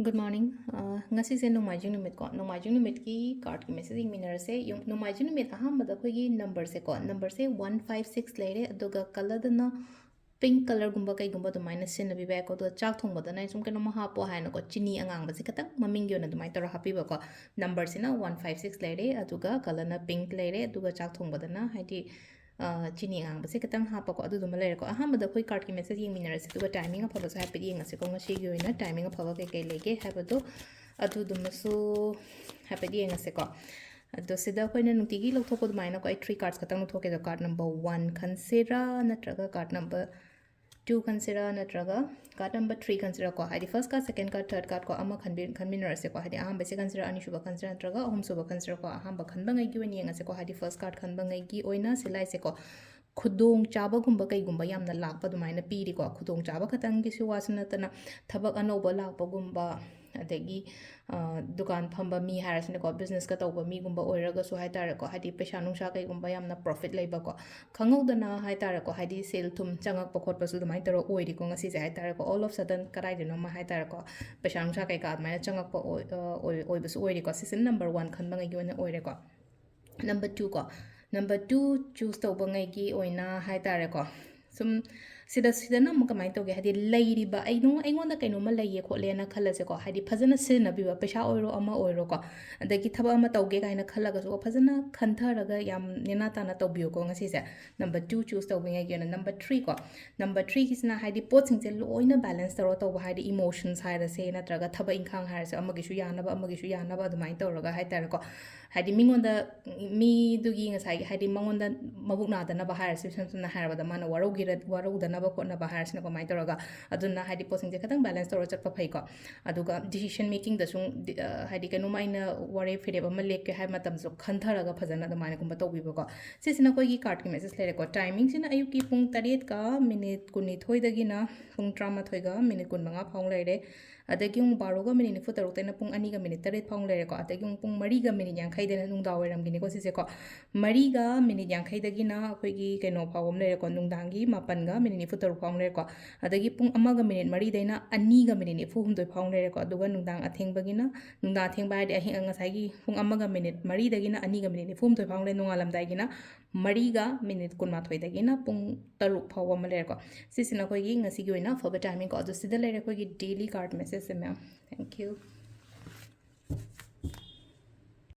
Good morning. Ngasigi Nomaijing numit ko. Nomaijing numit ki card ki messaging minner se yung Nomaijing numit ahambada khoi number se ko. Number se 156 leire aduga color dana pink color gumba kai gumba to minus sin nabi ba ko to chak thong bada na sum kano maha po ha no ko chini angang ba se katang maming yo na dumai tor happy ba ko number se na 156 leire aduga color na pink leire aduga chak thong bada na haidi chini ngang base katang hapa ko adu dum leire ko ahambada khoi card ki message yeng minner se aduga timing of ba sa happy yeng ase ko ngasi gi oina timing of ba kai lege haba do adu dum su happy yeng ase ko ado sida koina nutigi lok thoko dumaina ko ai 3 cards katang thoke do card number 1 consider natraga card number 2 consider natraga card number 3 consider ko hadi first card second card third card ko ama khanmin ase ko hadi ahamba se consider ani shuba consider natraga ahum suba consider ko ahamba khanba ngai gi wen yeng ase ko hadi first card khanba ngai gi oina silai se ko khudong chaba gumba kai gumba yamna lakpa dumaina piri ko khudong chaba khatang gi su wasna tana thabak anoba lakpa gumba adagi dukan phamba mi harasina ko business ka tawba mi gumba oiraga su haitare ko hadi pesha nungsa kai gumba yamna profit leiba ko khangudana haitare ko hadi sale thum changak pa khotpa su dumai taro oiri ko ngasi se haitare ko all of sudden karai dino ma haitare ko pesha nungsa kai ka mai changak pa oiba su oiri ko season number 1 khanba ngai gi ona oire ko number 2 ko number 2 choose tawba ngai gi oina haitare ko sum sida na mo kamai toge hadi lairi ba ai no ai ngonda kaino ma laiye khole na khala se ko hadi phajana sina bi ba pesha oiro ama oiro ko adagi thaba ama tawge kaina khala ga so phajana khantharaga yam nena ta na tawbiyo ko ngasi se number 2 choose tawbe ngai gi number 3 ko number 3 kisna hadi pot sing se loina balance taro tawba hadi emotions haira se na traga thaba inkhang haira se amagi su yana ba adumai tawraga hai tar ko hadi mingonda mi dugi ngasai hadi mangonda mabukna da na ba haira se samsuna haira ba da mana warau da na ba ko na ba haira se na ko mai tawraga aduna hadi posing je khatang balance taro chat pa phai ko aduga decision making da sung hadi kanu mai na ware fire ba ma lek ke hai matam so khantharaga phajana da mai ko ba tawbi ba ko sisina koi gi card ki message lere ko timing sina ayuk ki pung 8 ka minute kunithoi dagi na pung 13 ga minute 15 phang lere adagi ung 12 ga minute 46 tena pung 2 ga minute 8 phang lere ko adagi ung pung 3 ga minute 50 dena nungda oiram gini ko sise ko 3 ga minute 50 dagi na akoi gi keno phawom lere ko nungdangi 9 ga minute 46 phang lere ko adagi pung 1 ga minute 3 dena 2 ga minute 42 phang lere ko aduga nungdang atheng bagina nungda atheng ba hadi ahi ngasai gi pung 1 ga minute 3 dagi na 2 ga minute 42 phang le nungalam dai gi na 3 ga minute 18 dagi na pung 3 phawom lere ko sisina koi gi ngasi gi oina for timing ko adu sida lere koi gi daily card message se ma'am thank you